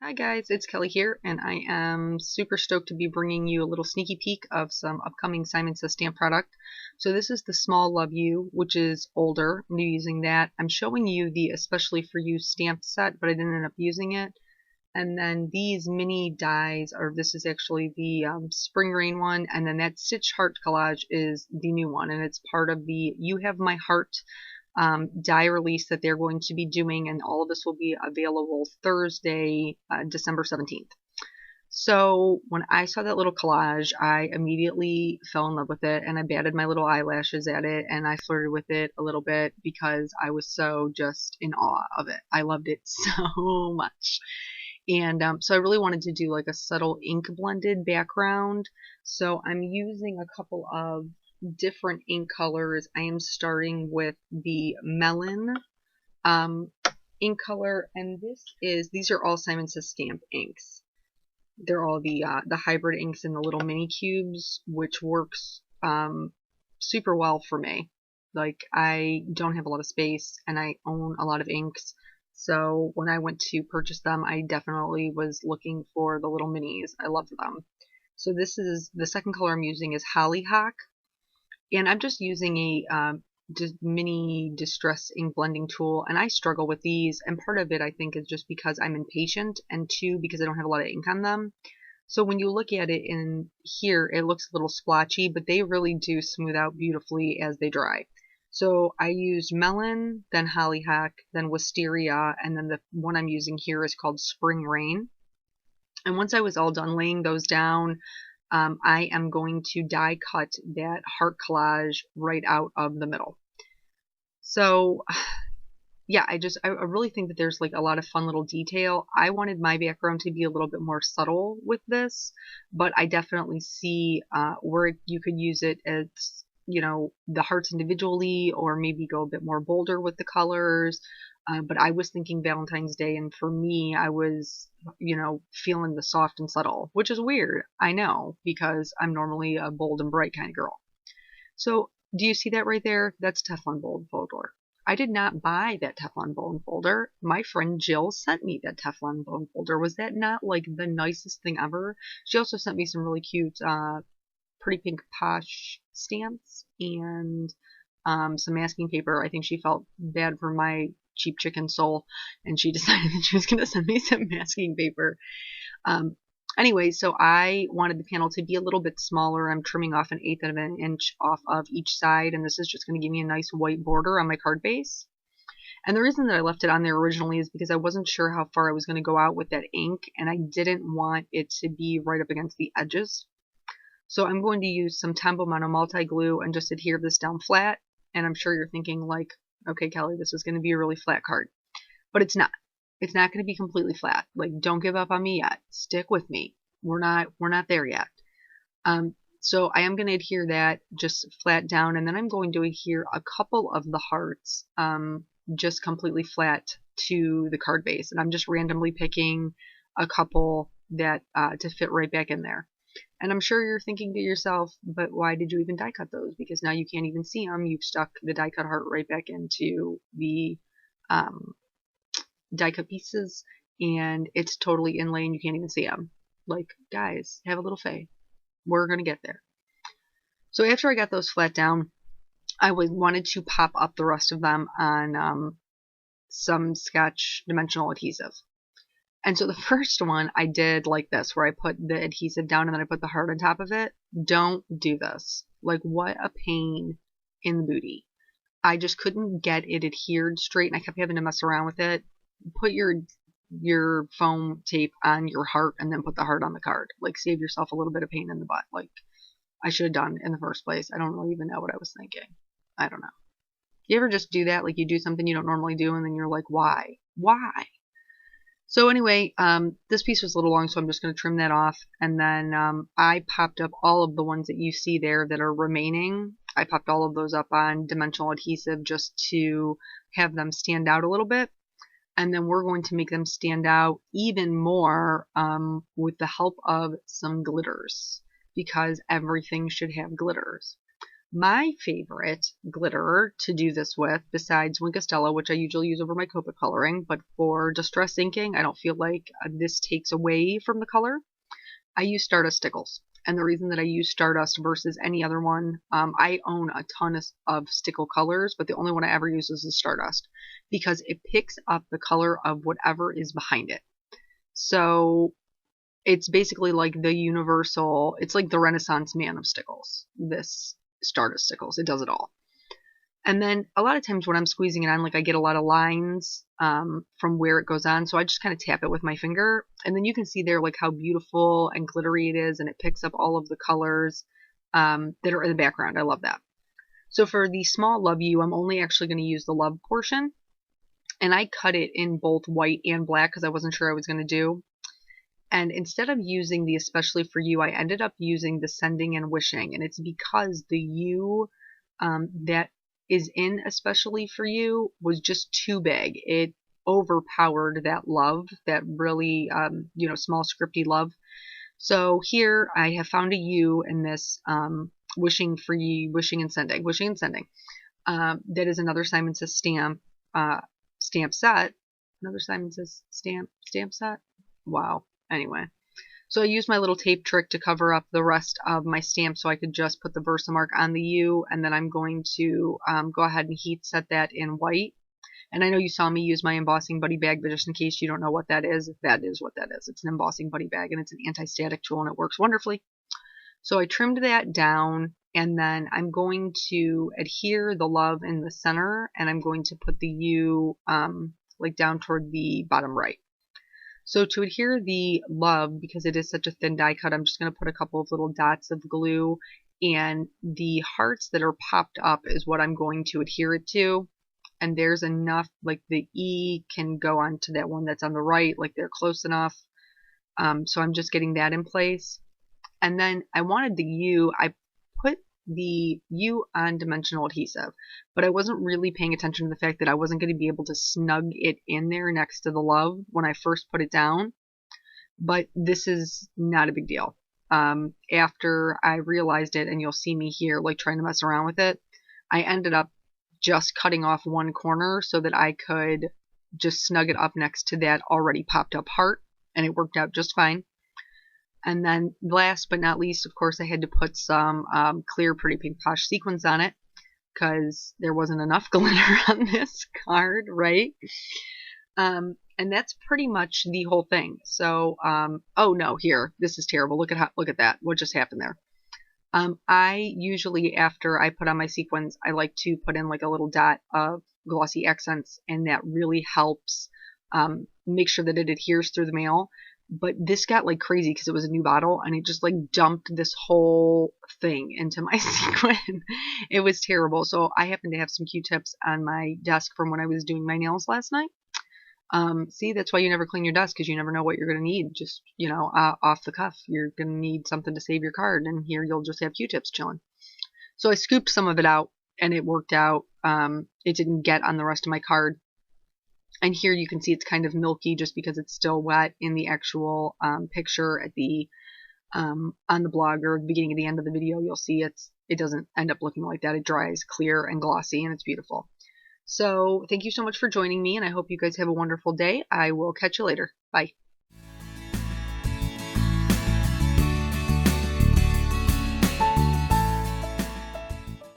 Hi guys, it's Kelly here, and I am super stoked to be bringing you a little sneaky peek of some upcoming Simon Says stamp product. So this is the Small Love You, which is older. I'm using that. I'm showing you the Especially For You stamp set, but I didn't end up using it. And then these mini dies this is actually the Spring Rain one, and then that Stitch Heart collage is the new one, and it's part of the You Have My Heart die release that they're going to be doing, and all of this will be available Thursday, December 17th. So when I saw that little collage, I immediately fell in love with it, and I batted my little eyelashes at it, and I flirted with it a little bit because I was so just in awe of it. I loved it so much. And so I really wanted to do like a subtle ink blended background. So I'm using a couple of different ink colors. I am starting with the Melon ink color, and these are all Simon Says Stamp inks. They're all the hybrid inks in the little mini cubes, which works super well for me. Like, I don't have a lot of space and I own a lot of inks, so when I went to purchase them, I definitely was looking for the little minis. I love them. So this is the second color I'm using is Hollyhock, and I'm just using a just mini distress ink blending tool, and I struggle with these, and part of it I think is just because I'm impatient, and two, because I don't have a lot of ink on them. So when you look at it in here, it looks a little splotchy, but they really do smooth out beautifully as they dry. So I used Melon, then Hollyhock, then Wisteria, and then the one I'm using here is called Spring Rain. And once I was all done laying those down, I am going to die cut that heart collage right out of the middle. So yeah, I really think that there's like a lot of fun little detail. I wanted my background to be a little bit more subtle with this, but I definitely see where you could use it as, you know, the hearts individually, or maybe go a bit more bolder with the colors. But I was thinking Valentine's Day, and for me, I was, you know, feeling the soft and subtle, which is weird, I know, because I'm normally a bold and bright kind of girl. So, do you see that right there? That's Teflon Bold Folder. I did not buy that Teflon Bone folder. My friend Jill sent me that Teflon Bone folder. Was that not like the nicest thing ever? She also sent me some really cute Pretty Pink Posh stamps and some masking paper. I think she felt bad for my cheap chicken soul, and she decided that she was going to send me some masking paper. Anyway, so I wanted the panel to be a little bit smaller. I'm trimming off 1/8 of an inch off of each side, and this is just going to give me a nice white border on my card base. And the reason that I left it on there originally is because I wasn't sure how far I was going to go out with that ink, and I didn't want it to be right up against the edges. So I'm going to use some Tombow Mono multi glue and just adhere this down flat. And I'm sure you're thinking like, okay, Kelly, this is going to be a really flat card. But it's not. It's not going to be completely flat. Like, don't give up on me yet. Stick with me. We're not there yet. So I am going to adhere that just flat down, and then I'm going to adhere a couple of the hearts just completely flat to the card base. And I'm just randomly picking a couple that to fit right back in there. And I'm sure you're thinking to yourself, but why did you even die cut those? Because now you can't even see them. You've stuck the die cut heart right back into the die cut pieces, and it's totally inlay and you can't even see them. Like, guys, have a little faith. We're going to get there. So after I got those flat down, I wanted to pop up the rest of them on some Scotch dimensional adhesive. And so the first one I did like this, where I put the adhesive down and then I put the heart on top of it. Don't do this. Like, what a pain in the booty. I just couldn't get it adhered straight, and I kept having to mess around with it. Put your foam tape on your heart and then put the heart on the card. Like, save yourself a little bit of pain in the butt. Like I should have done in the first place. I don't really even know what I was thinking. I don't know. You ever just do that? Like, you do something you don't normally do and then you're like, why? Why? So anyway, this piece was a little long, so I'm just going to trim that off. And then I popped up all of the ones that you see there that are remaining. I popped all of those up on dimensional adhesive just to have them stand out a little bit. And then we're going to make them stand out even more with the help of some glitters, because everything should have glitters. My favorite glitter to do this with, besides Wink of Stella, which I usually use over my Copic coloring, but for distress inking, I don't feel like this takes away from the color. I use Stardust Stickles. And the reason that I use Stardust versus any other one, I own a ton of stickle colors, but the only one I ever use is the Stardust because it picks up the color of whatever is behind it. So it's basically like the universal, it's like the Renaissance man of stickles, this Stardust Stickles. It does it all. And then a lot of times when I'm squeezing it on, like I get a lot of lines from where it goes on. So I just kind of tap it with my finger. And then you can see there like how beautiful and glittery it is. And it picks up all of the colors that are in the background. I love that. So for the small Love You, I'm only actually going to use the love portion. And I cut it in both white and black because I wasn't sure I was going to do. And instead of using the Especially For You, I ended up using the Sending and Wishing. And it's because the you that is in Especially For You was just too big. It overpowered that love, that really, small scripty love. So here I have found a you in this Wishing For You, Wishing and Sending, that is another Simon Says stamp set. Another Simon Says stamp set. Wow. Anyway, so I used my little tape trick to cover up the rest of my stamp so I could just put the Versamark on the U, and then I'm going to go ahead and heat set that in white. And I know you saw me use my embossing buddy bag, but just in case you don't know what that is what that is. It's an embossing buddy bag, and it's an anti-static tool, and it works wonderfully. So I trimmed that down, and then I'm going to adhere the love in the center, and I'm going to put the U like down toward the bottom right. So to adhere the love, because it is such a thin die cut, I'm just going to put a couple of little dots of glue, and the hearts that are popped up is what I'm going to adhere it to. And there's enough, like the E can go onto that one that's on the right, like they're close enough. So I'm just getting that in place. And then I wanted the U, I put the U on dimensional adhesive, but I wasn't really paying attention to the fact that I wasn't going to be able to snug it in there next to the love when I first put it down. But this is not a big deal. After I realized it, and you'll see me here like trying to mess around with it, I ended up just cutting off one corner so that I could just snug it up next to that already popped up heart, and it worked out just fine. And then last but not least, of course, I had to put some clear Pretty Pink Posh sequins on it because there wasn't enough glitter on this card, right? And that's pretty much the whole thing. So, oh no, here, this is terrible. Look at that. What just happened there? I usually, after I put on my sequins, I like to put in like a little dot of glossy accents, and that really helps make sure that it adheres through the mail. But this got like crazy because it was a new bottle, and it just like dumped this whole thing into my sequin. It was terrible. So I happen to have some Q-tips on my desk from when I was doing my nails last night. See, that's why you never clean your desk, because you never know what you're going to need. Just, off the cuff, you're going to need something to save your card, and here you'll just have Q-tips chilling. So I scooped some of it out, and it worked out. It didn't get on the rest of my card. And here you can see it's kind of milky just because it's still wet. In the actual picture at the on the blog, or the beginning of the end of the video, you'll see it doesn't end up looking like that. It dries clear and glossy, and it's beautiful. So thank you so much for joining me, and I hope you guys have a wonderful day. I will catch you later. Bye.